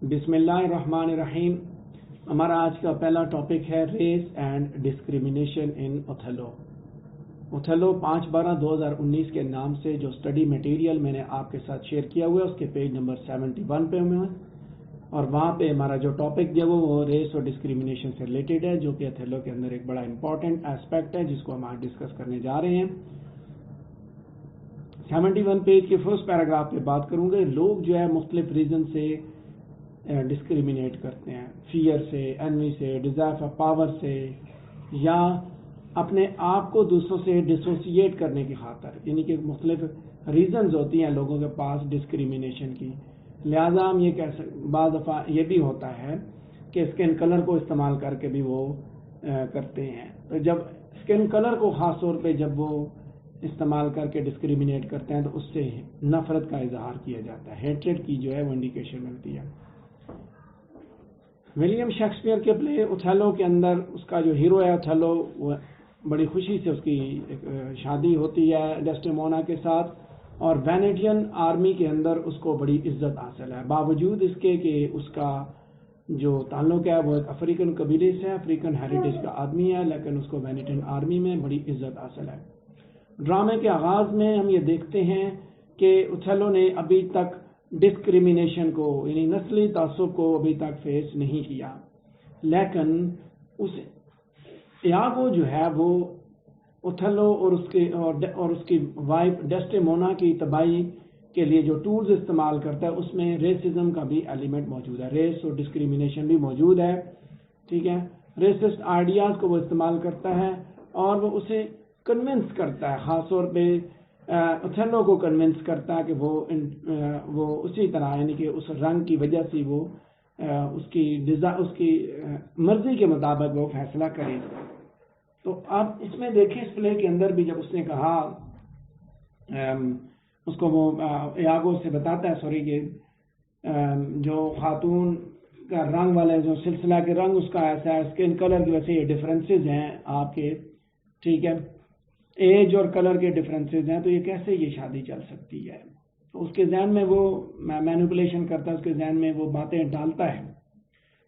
بسم اللہ الرحمن الرحیم. ہمارا آج کا پہلا ٹاپک ہے race and discrimination in Othello. Othello 5/12/2019 کے نام سے جو اسٹڈی میٹیریل میں نے آپ کے ساتھ شیئر کیا ہوا ہے اس کے پیج نمبر 71 پہ ہمیں، اور وہاں پہ ہمارا جو ٹاپک جو وہ ریس اور ڈسکریمنیشن سے ریلیٹڈ ہے، جو کہ اوتھیلو کے اندر ایک بڑا امپورٹنٹ ایسپیکٹ ہے جس کو ہم آج ڈسکس کرنے جا رہے ہیں. 71 پیج کے فرسٹ پیراگراف پہ بات کروں گے. لوگ جو ہے مختلف ریزن سے ڈسکریمنیٹ کرتے ہیں، فیئر سے، انوی سے، ڈیزائر آف پاور سے، یا اپنے آپ کو دوسروں سے ڈسوسیٹ کرنے کی خاطر، یعنی کہ مختلف ریزنز ہوتی ہیں لوگوں کے پاس ڈسکریمنیشن کی. لہذا ہم یہ بعض دفعہ یہ بھی ہوتا ہے کہ اسکن کلر کو استعمال کر کے بھی وہ کرتے ہیں. تو جب اسکن کلر کو خاص طور پہ جب وہ استعمال کر کے ڈسکریمنیٹ کرتے ہیں تو اس سے نفرت کا اظہار کیا جاتا ہے، ہیٹریڈ کی جو ہے وہ انڈیکیشن ملتی ہے. ولیم شیکسپیئر کے پلے اوتھیلو کے اندر اس کا جو ہیرو ہے اوتھیلو، وہ بڑی خوشی سے اس کی شادی ہوتی ہے ڈیسٹیمونا کے ساتھ، اور وینیٹین آرمی کے اندر اس کو بڑی عزت حاصل ہے، باوجود اس کے کہ اس کا جو تعلق ہے وہ ایک افریقن قبیلے سے، افریقن ہیریٹیج کا آدمی ہے، لیکن اس کو وینیٹین آرمی میں بڑی عزت حاصل ہے. ڈرامے کے آغاز میں ہم یہ دیکھتے ہیں کہ اوتھیلو نے ابھی تک ڈسکریمنیشن کو، یعنی نسلی تعصب کو ابھی تک فیس نہیں کیا، لیکن اس ایاگو جو ہے وہ اوتھیلو اور اس کی وائف ڈیسٹیمونا کی تباہی کے لیے جو ٹولز استعمال کرتا ہے اس میں ریسزم کا بھی ایلیمنٹ موجود ہے، ریس اور ڈسکریمنیشن بھی موجود ہے. ٹھیک ہے، ریسسٹ آئیڈیاز کو وہ استعمال کرتا ہے اور وہ اسے کنونس کرتا ہے، خاص طور پہ اوتھیلو کو کنونس کرتا ہے کہ وہ اسی طرح، یعنی کہ اس رنگ کی وجہ سے وہ اس کی مرضی کے مطابق وہ فیصلہ کرے. تو اب اس میں دیکھیں اس پلے کے اندر بھی جب اس نے کہا، اس کو وہ ایاگو سے بتاتا ہے کہ جو خاتون کا رنگ والا جو سلسلہ کے رنگ اس کا ایسا ہے، اسکن کلر کی وجہ سے یہ ڈفرینسز ہیں آپ کے، ٹھیک ہے، ایج اور کلر کے ڈفرینسز ہیں، تو یہ کیسے یہ شادی چل سکتی ہے. تو اس کے ذہن میں وہ مینیپولیشن کرتا ہے، اس کے ذہن میں وہ باتیں ڈالتا ہے.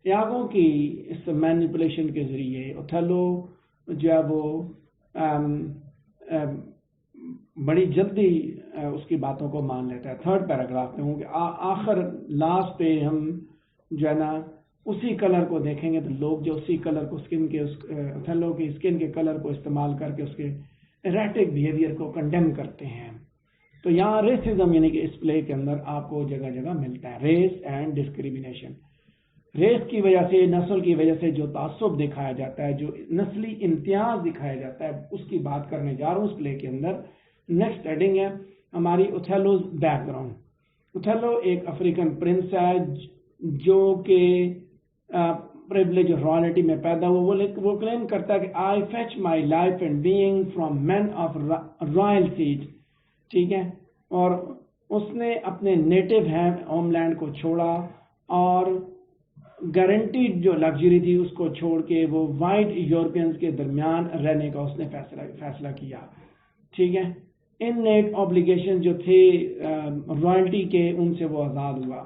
ایاگو کی اس مینیپولیشن کے ذریعے اوتھیلو جو ہے وہ بڑی جلدی اس کی باتوں کو مان لیتا ہے. تھرڈ پیراگراف میں ہوں کہ آخر لاسٹ پہ ہم جو ہے نا اسی کلر کو دیکھیں گے، تو لوگ جو اسی کلر کو اوتھیلو کی اسکن کے کلر کو استعمال کر کے اس کے ایریٹک بیہیویئر کو کنڈیم کرتے ہیں. تو یہاں ریسزم یعنی کہ اس پلے کے اندر آپ کو جگہ جگہ ملتا ہے، ریس اینڈ ڈسکریمنیشن. ریس کی وجہ سے، نسل کی وجہ سے جو تعصب دکھایا جاتا ہے، جو نسلی امتیاز دکھایا جاتا ہے، اس کی بات کرنے جا رہا ہوں اس پلے کے اندر. نیکسٹ ہیڈنگ ہے ہماری اوتھیلوز بیک گراؤنڈ. اوتھیلو ایک افریقن پرنس ہے جو کہ پریولیج اور رائلٹی میں پیدا ہوا. وہ کلیم کرتا ہے کہ I fetch my life and being from men of royal siege. ٹھیک ہے، اور اس نے اپنے نیٹو ہے ہوم لینڈ کو چھوڑا اور گارنٹیڈ جو لگژری تھی اس کو چھوڑ کے وہ وائٹ یورپینز کے درمیان رہنے کا اس نے فیصلہ کیا. ٹھیک ہے، ان نیٹ اوبلیگیشن جو تھے رائلٹی کے، ان سے وہ آزاد ہوا.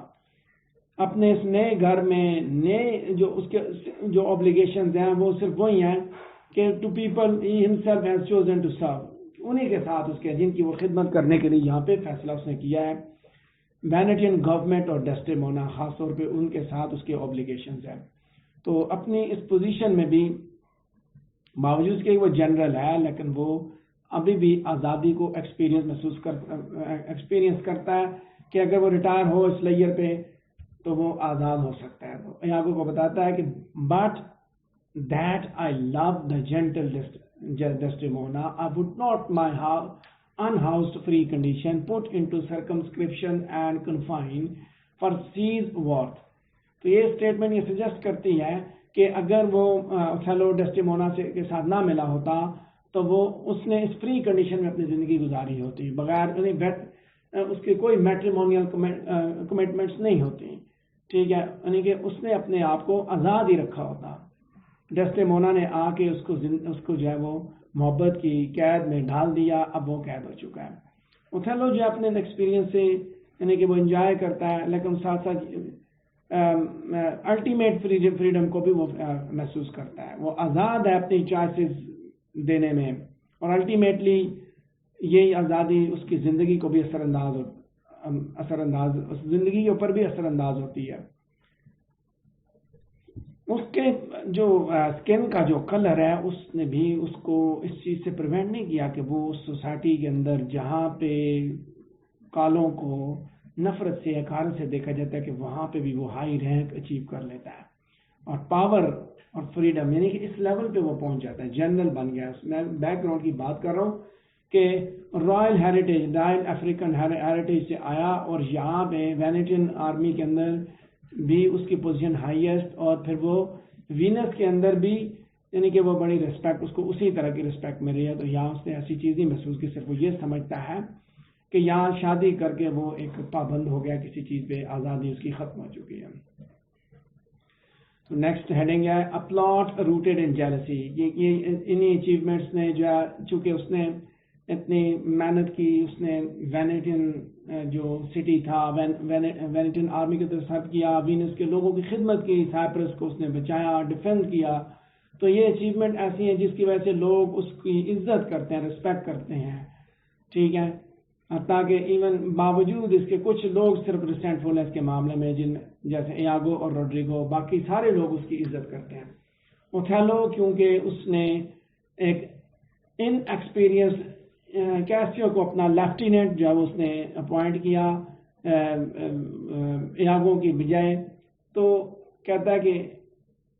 اپنے اس نئے گھر میں نئے جو اس کے جو اوبلیگیشنز ہیں وہ صرف وہی ہیں کہ to people he himself has chosen to serve, انہی کے ساتھ اس کے جن کی وہ خدمت کرنے کے لیے یہاں پہ فیصلہ اس نے کیا ہے. وینیٹین گورنمنٹ اور ڈیسٹیمونا خاص طور پہ ان کے ساتھ اس کے اوبلیگیشنز ہیں. تو اپنی اس پوزیشن میں بھی باوجود کہ وہ جنرل ہے، لیکن وہ ابھی بھی آزادی کو ایکسپیرینس کرتا ہے کہ اگر وہ ریٹائر ہو اس لیئر پہ تو وہ آزاد ہو سکتا ہے. تو ایاگو کو بتاتا ہے کہ but that I love the gentle Desdemona I would not my unhoused free condition put into circumscription and confined for seas worth. تو یہ اسٹیٹمنٹ یہ سجیسٹ کرتی ہے کہ اگر وہ اوتھیلو ڈیسٹیمونا کے ساتھ نہ ملا ہوتا تو وہ اس نے اس فری کنڈیشن میں اپنی زندگی گزاری ہوتی، بغیر اس کی کوئی میٹریمونیل کمٹمنٹس نہیں ہوتی. ٹھیک ہے، یعنی کہ اس نے اپنے آپ کو آزاد ہی رکھا ہوتا. ڈیسٹیمونا نے آ کے اس کو جو ہے وہ محبت کی قید میں ڈال دیا، اب وہ قید ہو چکا ہے. اوتھیلو جو اپنے ایکسپیرینس سے یعنی کہ وہ انجوائے کرتا ہے، لیکن ساتھ ساتھ الٹیمیٹ فریڈم کو بھی وہ محسوس کرتا ہے. وہ آزاد ہے اپنی چوائسیز دینے میں، اور الٹیمیٹلی یہی آزادی اس کی زندگی کو بھی اثر انداز زندگی کے اوپر بھی اثر انداز ہوتی ہے. اس کے جو اسکن کا جو کلر ہے اس نے بھی اس کو اس چیز سے پریونٹ نہیں کیا کہ وہ اس سوسائٹی کے اندر جہاں پہ کالوں کو نفرت سے حقارت سے دیکھا جاتا ہے کہ وہاں پہ بھی وہ ہائی رینک اچیو کر لیتا ہے، اور پاور اور فریڈم یعنی کہ اس لیول پہ وہ پہنچ جاتا ہے، جنرل بن گیا. میں بیک گراؤنڈ کی بات کر رہا ہوں کہ رائل افریقن ہیریٹیج سے آیا، اور یہاں پہ وینیٹین آرمی کے اندر بھی اس کی پوزیشن ہائیسٹ، اور پھر وہ وینس کے اندر بھی یعنی کہ وہ بڑی ریسپیکٹ، اس کو اسی طرح کی ریسپیکٹ ملی ہے. تو یہاں اس نے ایسی چیز نہیں محسوس کی، صرف وہ یہ سمجھتا ہے کہ یہاں شادی کر کے وہ ایک پابند ہو گیا کسی چیز پہ، آزادی اس کی ختم ہو چکی ہے. تو نیکسٹ ہیڈنگ ہے اے پلاٹ روٹیڈ ان جیلسی. یہ انہی اچیومنٹس نے جو ہے، چونکہ اس نے اتنی محنت کی، اس نے وینیٹین جو سٹی تھا وینیٹین آرمی کی طرف سرو کیا، وینس کے لوگوں کی خدمت کی، سائپرس کو اس نے بچایا، ڈیفینس کیا. تو یہ اچیومنٹ ایسی ہیں جس کی وجہ سے لوگ اس کی عزت کرتے ہیں، رسپیکٹ کرتے ہیں. ٹھیک ہے، تاکہ ایون باوجود اس کے کچھ لوگ صرف ریسنٹفولنس کے معاملے میں، جن جیسے ایاگو اور روڈریگو، باقی سارے لوگ اس کی عزت کرتے ہیں. اوتھیلو کیونکہ اس نے ایک ان ایکسپیرئنس کیسیو کو اپنا لیفٹیننٹ جو ہے اس نے اپوائنٹ کیا ایاگو کی بجائے، تو کہتا ہے کہ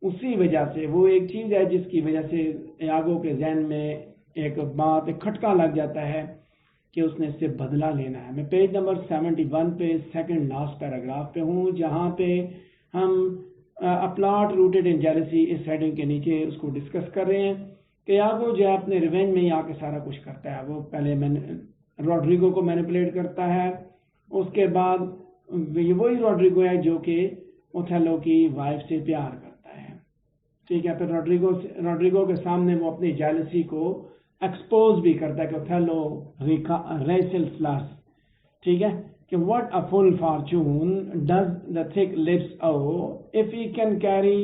اسی وجہ سے وہ ایک چیز ہے جس کی وجہ سے ایاگو کے ذہن میں ایک بات، ایک کھٹکا لگ جاتا ہے کہ اس نے اس سے بدلہ لینا ہے. میں پیج نمبر 71 پہ سیکنڈ لاسٹ پیراگراف پہ ہوں، جہاں پہ ہم پلاٹ روٹیڈ ان جیلسی اس ہیڈنگ کے نیچے اس کو ڈسکس کر رہے ہیں کہ ایاگو جو ہے اپنے ریونج میں ہی آ کے سارا کچھ کرتا ہے. وہ پہلے روڈریگو کو مینیپولیٹ کرتا ہے، اس کے بعد وہی روڈریگو ہے جو کہ اوتھیلو کی وائف سے پیار کرتا ہے. ٹھیک ہے، پھر روڈریگو کے سامنے وہ اپنی جیلسی کو ایکسپوز بھی کرتا ہے کہ اوتھیلو ریسل فلس. ٹھیک ہے کہ what a full fortune does the thick lips owe if he can carry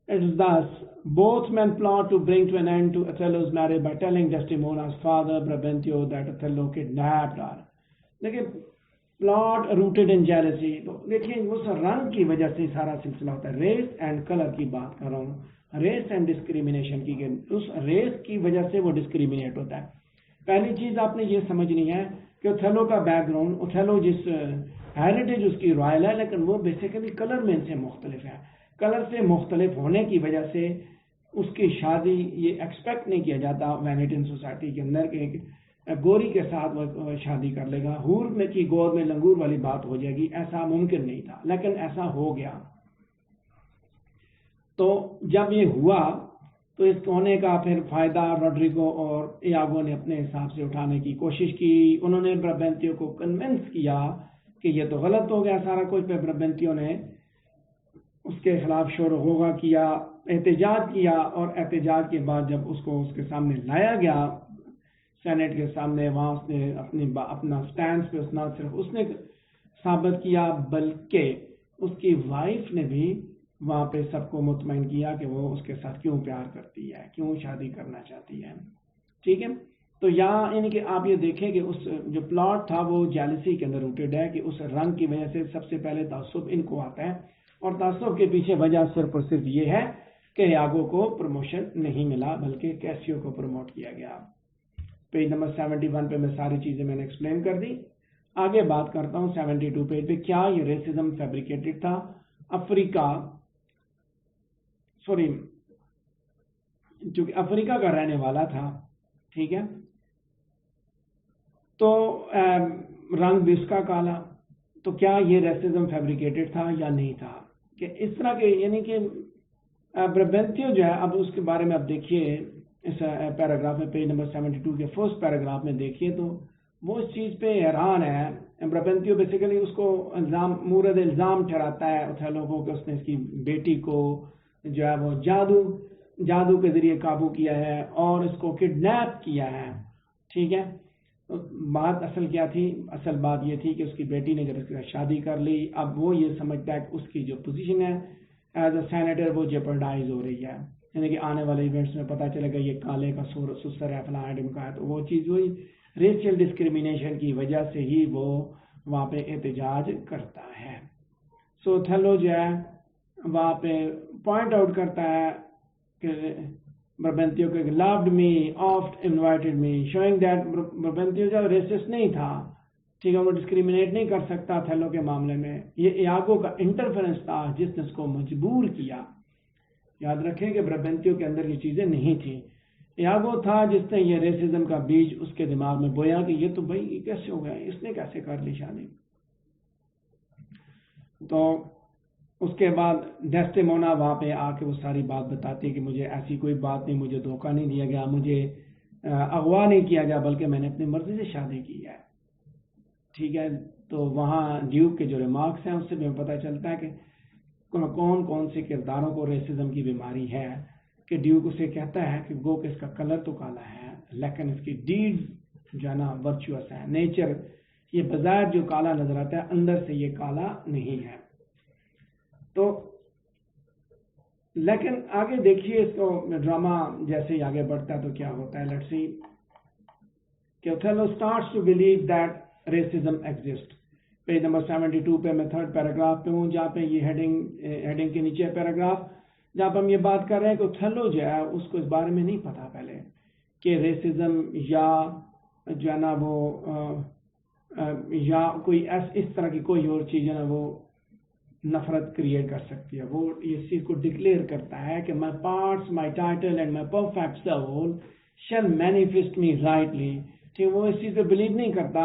it thus. Both men plot to bring to an end to Othello's marriage by telling Desdemona's father Brabantio that Othello kidnapped her. لیکن plot rooted in jealousy, تو دیکھیں اس رنگ کی وجہ سے سارا سلسلہ ہوتا ہے. ریس اینڈ کلر کی بات کر رہا ہوں، ریس اینڈ ڈسکریمنیشن کی، اس ریس کی وجہ سے وہ ڈسکریمنیٹ ہوتا ہے. پہلی چیز آپ نے یہ سمجھنی ہے کہ اوتھیلو کا بیک گراؤنڈ، اوتھیلو جس ہیریٹیج اس کی رائل ہے، لیکن وہ بیسیکلی کلر میں ان سے مختلف ہے. کلر سے مختلف ہونے کی وجہ سے اس کی شادی یہ ایکسپیکٹ نہیں کیا جاتا وینیٹین سوسائٹی کے اندر کہ گوری کے ساتھ وہ شادی کر لے گا، حور میں کی گود میں لنگور والی بات ہو جائے گی. ایسا ممکن نہیں تھا، لیکن ایسا ہو گیا. تو جب یہ ہوا تو اس ہونے کا پھر فائدہ روڈریگو اور ایاگو نے اپنے حساب سے اٹھانے کی کوشش کی. انہوں نے برابنتیو کو کنونس کیا کہ یہ تو غلط ہو گیا سارا کچھ. پہ برابنتیو نے اس کے خلاف شور و غوغا کیا، احتجاج کیا، اور احتجاج کے بعد جب اس کو اس کے سامنے لایا گیا سینٹ کے سامنے، وہاں اس نے اپنا سٹینڈ پہ نہ صرف اس نے ثابت کیا بلکہ اس کی وائف نے بھی وہاں پہ سب کو مطمئن کیا کہ وہ اس کے ساتھ کیوں پیار کرتی ہے، کیوں شادی کرنا چاہتی ہے. ٹھیک ہے، تو یہاں یعنی کہ آپ یہ دیکھیں کہ اس جو پلاٹ تھا وہ جیلسی کے اندر روٹیڈ ہے کہ اس رنگ کی وجہ سے سب سے پہلے تعصب ان کو آتا ہے، اور تعصب کے پیچھے وجہ صرف اور صرف یہ ہے کہ ایاگو کو پروموشن نہیں ملا بلکہ کیسیو کو پروموٹ کیا گیا. پیج نمبر 71 پہ میں ساری چیزیں میں نے ایکسپلین کر دی. آگے بات کرتا ہوں 72 پیج پہ. کیا یہ ریسزم فیبریکیٹڈ تھا؟ چونکہ افریقہ کا رہنے والا تھا، ٹھیک ہے، تو رنگ بھی اس کا کالا، تو کیا یہ ریسزم فیبریکیٹڈ تھا یا نہیں تھا؟ کہ اس طرح کے یعنی کہ برابنتیو جو ہے، اب اس کے بارے میں آپ دیکھیے اس پیراگراف میں پیج نمبر 72 کے فرسٹ پیراگراف میں دیکھیے تو وہ اس چیز پہ حیران ہے. برابنتیو بیسیکلی اس کو مورد الزام ٹھہراتا ہے اوتھیلو کو کہ اس نے اس کی بیٹی کو جو ہے وہ جادو کے ذریعے قابو کیا ہے اور اس کو کڈنیپ کیا ہے. ٹھیک ہے، بات اصل کیا تھی؟ اصل بات یہ تھی کہ اس کی بیٹی نے جب اس کے ساتھ شادی کر لی، اب وہ یہ سمجھتا ہے کہ اس کی جو پوزیشن ہے ایز اے سینیٹر وہ جیپرڈائز ہو رہی ہے، یعنی کہ آنے والے ایونٹس میں پتہ چلے گا یہ کالے کا سسر ہے فلاں ایڈم کا ہے، تو وہ چیز وہی ریشل ڈسکریمنیشن کی وجہ سے ہی وہ وہاں پہ احتجاج کرتا ہے۔ سو اوتھیلو جو ہے وہاں پہ پوائنٹ آؤٹ کرتا ہے کہ بربنتیو کہ loved me, oft invited me, showing that بربنتیو جو ریسسٹ نہیں تھا، ٹھیک ہے، وہ ڈسکریمنیٹ نہیں کر سکتا تھیلو کے معاملے میں، یہ ایاگو کا انٹرفیرنس تھا جس نے اس کو مجبور کیا۔ یاد رکھیں کہ بربنتیو کے اندر یہ چیزیں نہیں تھیں، ایاگو تھا جس نے یہ ریسزم کا بیج اس کے دماغ میں بویا کہ یہ تو بھائی یہ کیسے ہو گیا، اس نے کیسے کر لی شادی۔ تو اس کے بعد ڈیسٹیمونا وہاں پہ آ کے وہ ساری بات بتاتی ہے کہ مجھے ایسی کوئی بات نہیں، مجھے دھوکہ نہیں دیا گیا، مجھے اغوا نہیں کیا گیا، بلکہ میں نے اپنی مرضی سے شادی کی ہے، ٹھیک ہے۔ تو وہاں ڈیوک کے جو ریمارکس ہیں اس سے بھی ہمیں پتہ چلتا ہے کہ کون کون سے کرداروں کو ریسزم کی بیماری ہے، کہ ڈیوک اسے کہتا ہے کہ گو کہ اس کا کلر تو کالا ہے لیکن اس کی ڈیڈز جو ہے نا ورچوئس ہے، نیچر یہ بظاہر جو کالا نظر آتا ہے اندر سے یہ کالا نہیں ہے۔ تو لیکن آگے دیکھیے اس کو ڈرامہ جیسے ہی آگے بڑھتا ہے تو کیا ہوتا ہے، لیٹس سی کہ Othello starts to believe that racism exist. Page number 72 پہ میں تھرڈ پیراگراف پہ ہوں، جہاں پہ یہ ہیڈنگ کے نیچے پیراگراف جہاں پہ ہم یہ بات کر رہے ہیں کہ اوتھیلو جو ہے اس کو اس بارے میں نہیں پتا پہلے کہ ریسزم یا جو ہے نا وہ یا کوئی اس طرح کی کوئی اور چیز ہے نا وہ نفرت کریٹ کر سکتی ہے۔ وہ اس چیز کو ڈکلیئر کرتا ہے کہ my parts, my title and my perfect soul shall manifest me rightly، ٹھیک، وہ اس چیز پہ بلیو نہیں کرتا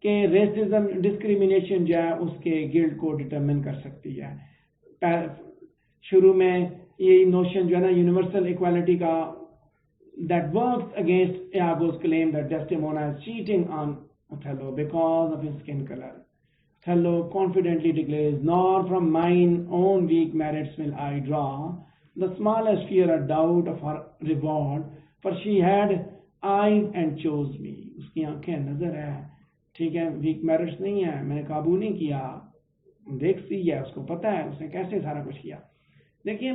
کہ ریسزم ڈسکریمنیشن جو ہے اس کے گلڈ کو ڈٹرمن کر سکتی ہے۔ شروع میں یہ نوشن جو ہے نا یونیورسل ایکوالٹی کا that works against Iago's claim that Desdemona is cheating on Othello because of his skin color. Othello confidently declares, nor from mine own weak merits will I draw the smallest fear or doubt of her reward, for she had eyes and chose me. اس کی آنکھیں نظر ہے، ٹھیک ہے، week merits نہیں ہے، میں نے قابو نہیں کیا، دیکھتی ہے، اس کو پتا ہے اس نے کیسے سارا کچھ کیا۔ دیکھیے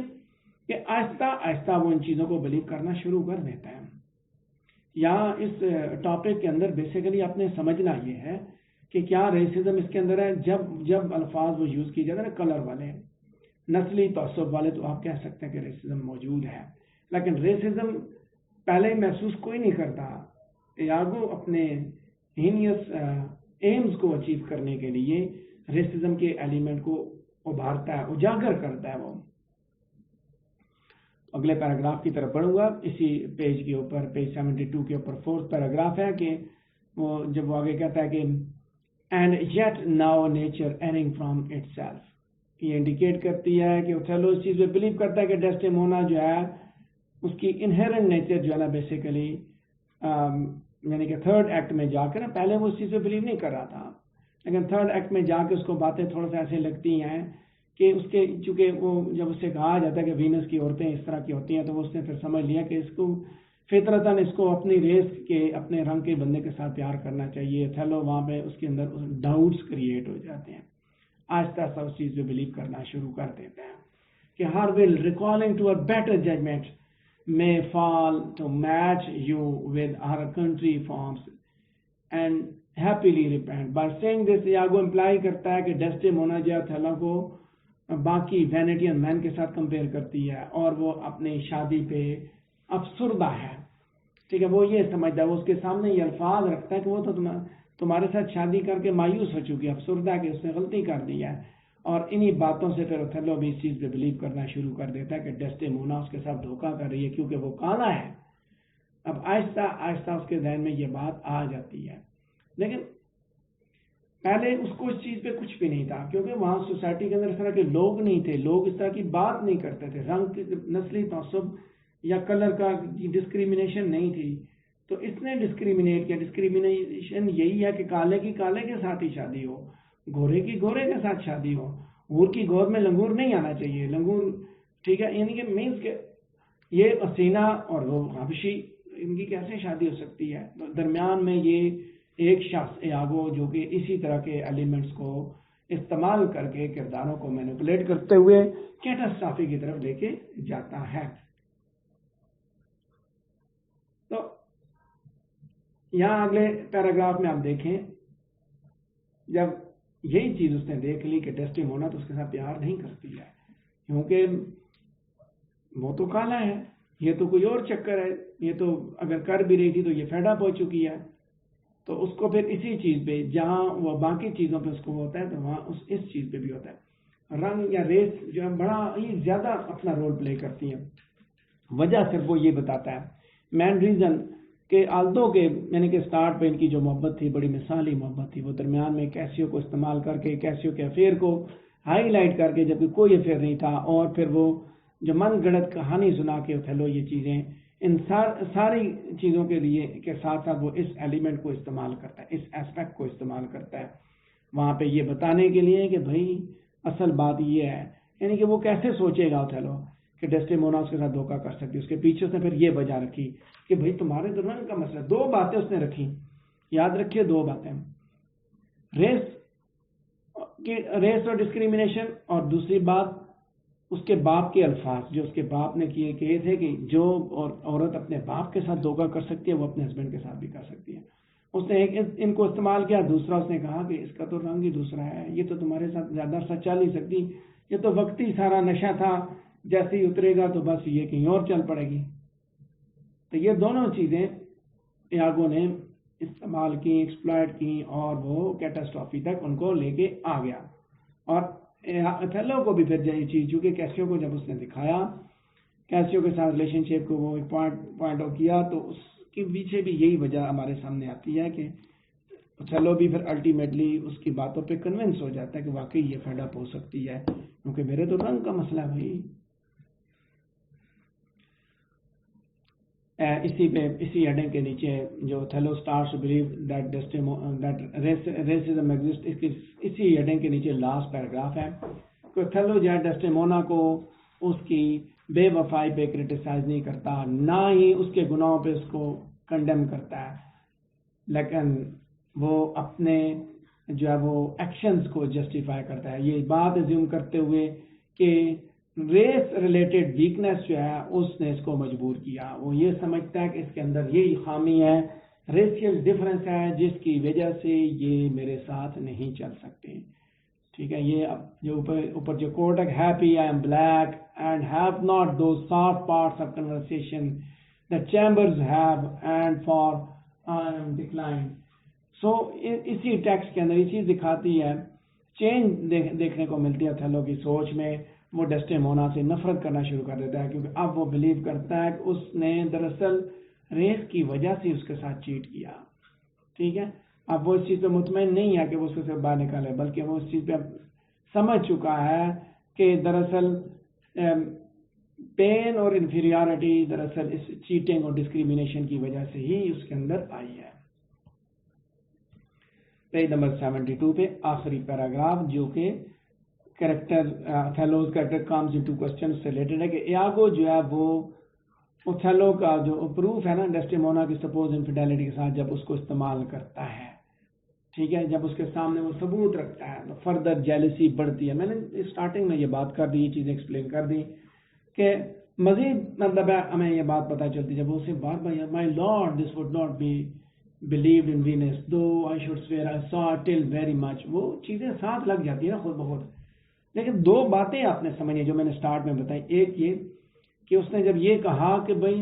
کہ آہستہ آہستہ وہ ان چیزوں کو بلیو کرنا شروع کر دیتا ہے۔ یہاں اس ٹاپک کے اندر بیسیکلی آپ نے سمجھنا یہ ہے کہ کیا ریسزم اس کے اندر ہے۔ جب الفاظ وہ یوز کیے جاتے ہیں نا کلر والے، نسلی تعصب والے، تو آپ کہہ سکتے ہیں کہ ریسزم موجود ہے، لیکن ریسزم پہلے محسوس کوئی نہیں کرتا۔ ایاگو اپنے ہینیس ایمز کو اچیو کرنے کے لیے ریسزم کے ایلیمنٹ کو ابھارتا ہے، اجاگر کرتا ہے۔ وہ اگلے پیراگراف کی طرف بڑھوں گا، اسی پیج کے اوپر، پیج 72 کے اوپر فورتھ پیراگراف ہے کہ وہ جب وہ آگے کہتا ہے کہ and yet now nature erring from itself، یہ انڈیکیٹ کرتی ہے کہ اوتھیلو اس چیز پہ بلیو کرتا ہے کہ ڈیسٹیمونا جو ہے اس کی انہیرنٹ نیچر جو ہے نا بیسیکلی یعنی کہ تھرڈ ایکٹ میں جا کر، پہلے وہ اس چیز پہ بلیو نہیں کر رہا تھا، لیکن تھرڈ ایکٹ میں جا کے اس کو باتیں تھوڑا سا ایسے لگتی ہیں کہ اس کے چونکہ وہ جب اس سے کہا جاتا ہے کہ وینس کی عورتیں اس طرح کی ہوتی ہیں تو اس نے پھر سمجھ لیا کہ اس کو فطرتاً اس کو اپنی ریس کے اپنے رنگ کے بندے کے ساتھ پیار کرنا چاہیے۔ تھیلو وہاں پہ اس کے اندر ڈاؤٹس کریٹ ہو جاتے ہیں، آہستہ آہستہ اس چیز پہ بلیو کرنا شروع کر دیتے ہیں کہ her will recoiling to a better judgment may fall to match you with our country forms and happily repent. By saying this, Iago imply کرتا ہے کہ ڈیسڈیمونا جو تھیلو کو باقی وینیٹین مین کے ساتھ کمپیئر کرتی ہے اور وہ اپنی شادی پہ افسردہ ہے، ٹھیک ہے، وہ یہ سمجھتا ہے، وہ اس کے سامنے یہ الفاظ رکھتا ہے کہ وہ تو تمہارے ساتھ شادی کر کے مایوس ہو چکی ہے، افسردہ ہے کہ اس نے غلطی کر دی ہے۔ اور انہی باتوں سے پھر اوتھیلو بھی اس چیز پہ بلیو کرنا شروع کر دیتا ہے کہ ڈیسڈیمونا اس کے ساتھ دھوکہ کر رہی ہے کیونکہ وہ کالا ہے۔ اب آہستہ آہستہ اس کے ذہن میں یہ بات آ جاتی ہے، لیکن پہلے اس کو اس چیز پہ کچھ بھی نہیں تھا کیونکہ وہاں سوسائٹی کے اندر اس طرح کے لوگ نہیں تھے، لوگ اس طرح کی بات نہیں کرتے تھے، رنگ نسلی تعصب یا کلر کا ڈسکریمنیشن نہیں تھی، تو اس نے ڈسکریمنیٹ کیا۔ ڈسکریمنیشن یہی ہے کہ کالے کی کالے کے ساتھ ہی شادی ہو، گورے کی گورے کے ساتھ شادی ہو، گور کی گور میں لنگور نہیں آنا چاہیے، لنگور، ٹھیک ہے، یعنی کہ مینس کہ یہ حسینہ اور وہ حبشی، ان کی کیسے شادی ہو سکتی ہے؟ درمیان میں یہ ایک شخص ایاگو جو کہ اسی طرح کے ایلیمنٹس کو استعمال کر کے کرداروں کو مینیپولیٹ کرتے ہوئے کیٹاسٹرافی کی طرف لے کے جاتا ہے. تو یہاں اگلے پیراگراف میں آپ دیکھیں، جب یہی چیز اس نے دیکھ لی کہ ڈیسٹیمونا تو اس کے ساتھ پیار نہیں کرتی ہے کیونکہ وہ تو کالا ہے، یہ تو کوئی اور چکر ہے، یہ تو اگر کر بھی رہی تھی تو یہ فیڈ اپ ہو چکی ہے. تو اس کو پھر اسی چیز پہ جہاں وہ باقی چیزوں پہ اس کو ہوتا ہے تو وہاں اس چیز پہ بھی ہوتا ہے. رنگ یا ریس جو ہے بڑا ہی زیادہ اپنا رول پلے کرتی ہیں. وجہ صرف وہ یہ بتاتا ہے، مین ریزن کہ آلدو کے یعنی کہ سٹارٹ پہ ان کی جو محبت تھی بڑی مثالی محبت تھی، وہ درمیان میں کیسیو کو استعمال کر کے کیسیو کے افیئر کو ہائی لائٹ کر کے جبکہ کوئی افیئر نہیں تھا، اور پھر وہ جو من گڑت کہانی سنا کے اوتھیلو یہ چیزیں ان ساری چیزوں کے لیے کے ساتھ ساتھ وہ اس ایلیمنٹ کو استعمال کرتا ہے، اس ایسپیکٹ کو استعمال کرتا ہے وہاں پہ یہ بتانے کے لیے کہ بھائی اصل بات یہ ہے، یعنی کہ وہ کیسے سوچے گا اوتھیلو کہ ڈیسٹیمونا اس کے ساتھ دھوکہ کر سکتی. اس کے پیچھے اس نے پھر یہ وجہ رکھی کہ بھائی تمہارے تو رنگ کا مسئلہ. دو باتیں اس نے رکھی، یاد رکھیے دو باتیں، ریس اور ڈسکریمنیشن، اور دوسری بات اس کے باپ کے الفاظ جو اس کے باپ نے کیے کہ یہ تھے کہ جو عورت اپنے باپ کے ساتھ دھوکہ کر سکتی ہے وہ اپنے ہسبینڈ کے ساتھ بھی کر سکتی ہے. اس نے ایک ان کو استعمال کیا، دوسرا اس نے کہا کہ اس کا تو رنگ ہی دوسرا ہے، یہ تو تمہارے ساتھ زیادہ عرصہ چل نہیں سکتی، یہ تو وقتی سارا نشہ تھا، جیسے ہی اترے گا تو بس یہ کہیں اور چل پڑے گی. تو یہ دونوں چیزیں ایاگو نے استعمال کی، ایکسپلائٹ کی، اور وہ کیٹاسٹرافی تک ان کو لے کے آ گیا. اور اوتھیلو کو بھی پھر یہ چیز چونکہ کیسیو کو جب اس نے دکھایا، کیسیو کے ساتھ ریلیشن شپ کو وہ پوائنٹ آؤٹ کیا، تو اس کے پیچھے بھی یہی وجہ ہمارے سامنے آتی ہے کہ اوتھیلو بھی پھر الٹیمیٹلی اس کی باتوں پہ کنونس ہو جاتا ہے کہ واقعی یہ فیڈ اپ ہو سکتی ہے کیونکہ میرے تو رنگ کا مسئلہ ہے بھائی. اسی ہیڈنگ کے نیچے جو Othello starts to believe that racism exist, اسی ہیڈنگ کے نیچے لاسٹ پیراگراف ہے کہ اوتھیلو جو ہے ڈیسٹیمونا کو اس کی بے وفائی پہ کرٹیسائز نہیں کرتا، نہ ہی اس کے گناہوں پہ اس کو کنڈیم کرتا ہے، لیکن وہ اپنے جو ہے وہ ایکشنز کو جسٹیفائی کرتا ہے، یہ بات ایزیوم کرتے ہوئے کہ ریس ریلیٹڈ ویکنس جو ہے اس نے اس کو مجبور کیا. وہ یہ سمجھتا ہے کہ اس کے اندر یہی خامی ہے، ریشیل ڈفرینس ہے جس کی وجہ سے یہ میرے ساتھ نہیں چل سکتے. ٹھیک ہے، یہ جو اوپر جو کوٹ ہے، haply I am black and have not those soft parts of conversation that chamberers have and for I am declined. So اسی ٹیکسٹ کے اندر یہ چیز دکھاتی ہے، چینج دیکھنے کو ملتی ہے اوتھیلو کی سوچ میں. وہ ڈیسٹیمونا سے نفرت کرنا شروع کر دیتا ہے کیونکہ اب وہ بلیو کرتا ہے کہ اس نے دراصل ریس کی وجہ سے اس کے ساتھ چیٹ کیا. ٹھیک ہے، اب وہ اس چیز پہ مطمئن نہیں ہے کہ وہ اس کو سے باہر نکالے، بلکہ وہ اس چیز پہ سمجھ چکا ہے کہ دراصل پین اور انفیریارٹی دراصل اس چیٹنگ اور ڈسکریمنیشن کی وجہ سے ہی اس کے اندر آئی ہے. پیج نمبر 72 پہ آخری پیراگراف جو کہ اوتھیلوز کریکٹر کمز انٹو کوسچن سے ریلیٹڈ ہے کہ ایاگو جو ہے وہ اوتھیلو کا جو پروف ہے نا ڈیسٹیمونا کی سپوز انفیڈیلٹی کے ساتھ جب اس کو استعمال کرتا ہے، ٹھیک ہے، جب اس کے سامنے وہ ثبوت رکھتا ہے تو فردر جیلسی بڑھتی ہے. میں نے اسٹارٹنگ میں یہ بات کر دی، یہ چیزیں ایکسپلین کر دی کہ مزید مطلب ہے ہمیں یہ بات پتہ چلتی جب اسے بار بار my lord this would not be believed in Venus though I should swear I saw till very much، وہ چیزیں ساتھ لگ جاتی ہیں نا خود بخود. لیکن دو باتیں آپ نے سمجھی جو میں نے سٹارٹ میں بتائی، ایک یہ کہ اس نے جب یہ کہا کہ بھائی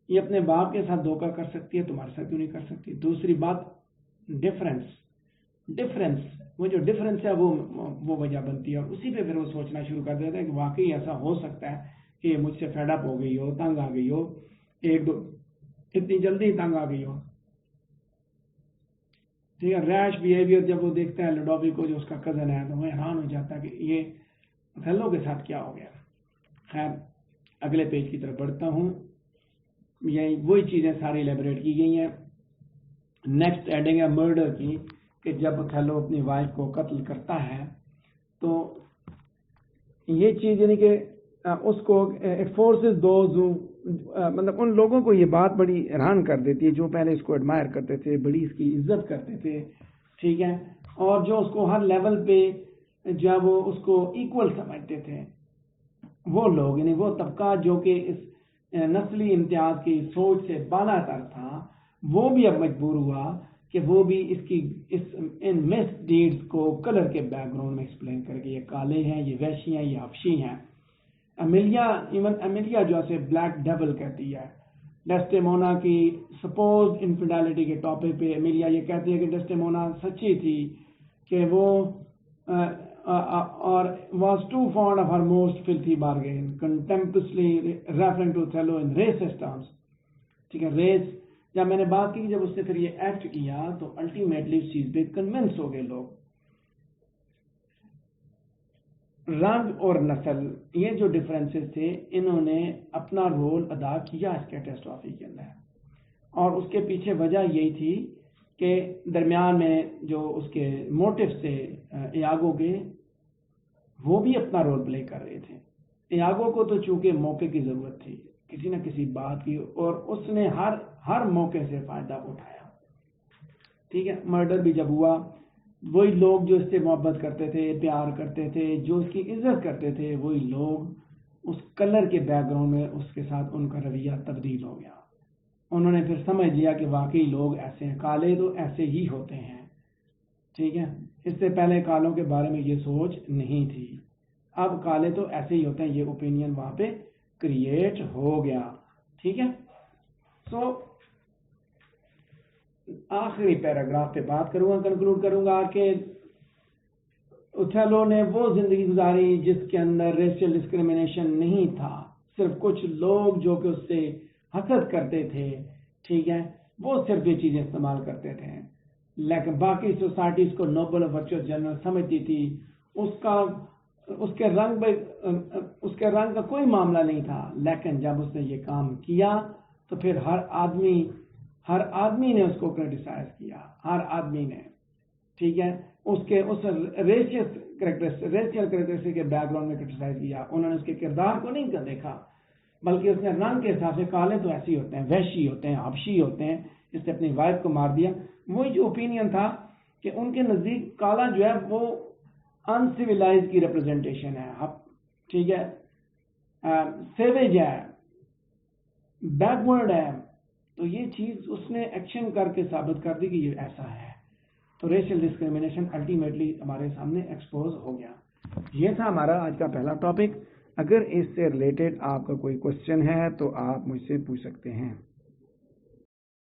یہ اپنے باپ کے ساتھ دھوکہ کر سکتی ہے تمہارے ساتھ کیوں نہیں کر سکتی. دوسری بات ڈفرینس، وہ جو ڈفرینس ہے وہ وجہ بنتی ہے، اور اسی پہ پھر وہ سوچنا شروع کر دیتا ہے کہ واقعی ایسا ہو سکتا ہے کہ یہ مجھ سے فیڈ اپ ہو گئی ہو، تنگ آ گئی ہو، ایک دو اتنی جلدی تنگ آ گئی ہو. ٹھیک ہے، ریش بیہیویئر جب وہ دیکھتا ہے لوڈویکو جو اس کا کزن ہے تو وہ حیران ہو جاتا ہے کہ یہ اوتھیلو کے ساتھ کیا ہو گیا. خیر اگلے پیج کی طرف بڑھتا ہوں، یہ وہی چیزیں ساری ایلیبریٹ کی گئی ہیں. نیکسٹ ایڈنگ ہے مرڈر کی کہ جب اوتھیلو اپنی وائف کو قتل کرتا ہے تو یہ چیز یعنی کہ اس کو اٹ فورسز دوز مطلب ان لوگوں کو یہ بات بڑی حیران کر دیتی ہے جو پہلے اس کو ایڈمائر کرتے تھے، بڑی اس کی عزت کرتے تھے، ٹھیک ہے، اور جو اس کو ہر لیول پہ جب وہ اس کو ایکول سمجھتے تھے، وہ لوگ یعنی وہ طبقہ جو کہ اس نسلی امتیاز کی سوچ سے بالا تر تھا، وہ بھی اب مجبور ہوا کہ وہ بھی ان مس ڈیڈز کو کلر کے بیک گراؤنڈ میں ایکسپلین کر کے یہ کالے ہیں، یہ وحشی ہیں، یہ حبشی ہیں۔ امیلیا جو اسے بلیک ڈیول کہتی ہے، ڈیسٹیمونا کی سپوز انفیڈیلٹی کے ٹاپک پہ امیلیا یہ کہتی ہے کہ ڈیسٹیمونا سچی تھی کہ وہ اور was too fond of her most filthy bargain, contemptuously referring to Othello in racist terms. ٹھیک ہے، ریس جب میں نے بات کی، جب اس نے پھر یہ ایکٹ کیا تو الٹیمیٹلی اس چیز پہ کنونس ہو گئے لوگ۔ رنگ اور نسل، یہ جو ڈفرینسز تھے، انہوں نے اپنا رول ادا کیا اس کیٹاسٹرافی کے اندر، اور اس کے پیچھے وجہ یہی تھی کہ درمیان میں جو اس کے موٹو سے ایاگو کے، وہ بھی اپنا رول پلے کر رہے تھے۔ ایاگو کو تو چونکہ موقع کی ضرورت تھی کسی نہ کسی بات کی، اور اس نے ہر موقع سے فائدہ اٹھایا، ٹھیک ہے۔ مرڈر بھی جب ہوا، وہی لوگ جو اس سے محبت کرتے تھے، پیار کرتے تھے، جو اس کی عزت کرتے تھے، وہی لوگ اس کلر کے بیک گراؤنڈ میں اس کے ساتھ ان کا رویہ تبدیل ہو گیا۔ انہوں نے پھر سمجھ لیا کہ واقعی لوگ ایسے ہیں، کالے تو ایسے ہی ہوتے ہیں، ٹھیک ہے۔ اس سے پہلے کالوں کے بارے میں یہ سوچ نہیں تھی، اب کالے تو ایسے ہی ہوتے ہیں، یہ اوپینین وہاں پہ کریٹ ہو گیا، ٹھیک ہے۔ سو آخری پیراگراف پہ بات کروں گا، کنکلوڈ کروں گا کہ اوتھیلو نے وہ زندگی گزاری جس کے اندر ریشل ڈسکریمنیشن نہیں تھا، صرف کچھ لوگ جو کہ اس سے حسد کرتے تھے، ٹھیک ہے، وہ صرف یہ چیزیں استعمال کرتے تھے، لیکن باقی سوسائٹی اس کو نوبل اور ورچوئس جنرل سمجھتی تھی۔ اس کے رنگ کا کوئی معاملہ نہیں تھا، لیکن جب اس نے یہ کام کیا تو پھر ہر آدمی نے اس کو کرٹیسائز کیا، ہر آدمی نے، ٹھیک ہے، اس ریشیل کریکٹرسٹک کے بیک گراؤنڈ میں کرٹیسائز کیا۔ انہوں نے اس کے کردار کو نہیں دیکھا، بلکہ اس نے رنگ کے حساب سے کالے تو ایسے ہی ہوتے ہیں، وحشی ہوتے ہیں، حبشی ہوتے ہیں، اس نے اپنی وائف کو مار دیا۔ وہی جو اوپینین تھا کہ ان کے نزدیک کالا جو ہے وہ ان سویلائز کی ریپرزنٹیشن ہے، ٹھیک ہے، سیویج ہے، بیکورڈ ہے، تو یہ چیز اس نے ایکشن کر کے ثابت کر دی کہ یہ ایسا ہے۔ تو ریشل ڈسکریمنیشن الٹیمیٹلی ہمارے سامنے ایکسپوز ہو گیا۔ یہ تھا ہمارا آج کا پہلا ٹاپک۔ اگر اس سے ریلیٹڈ آپ کا کوئی کوشچن ہے تو آپ مجھ سے پوچھ سکتے ہیں۔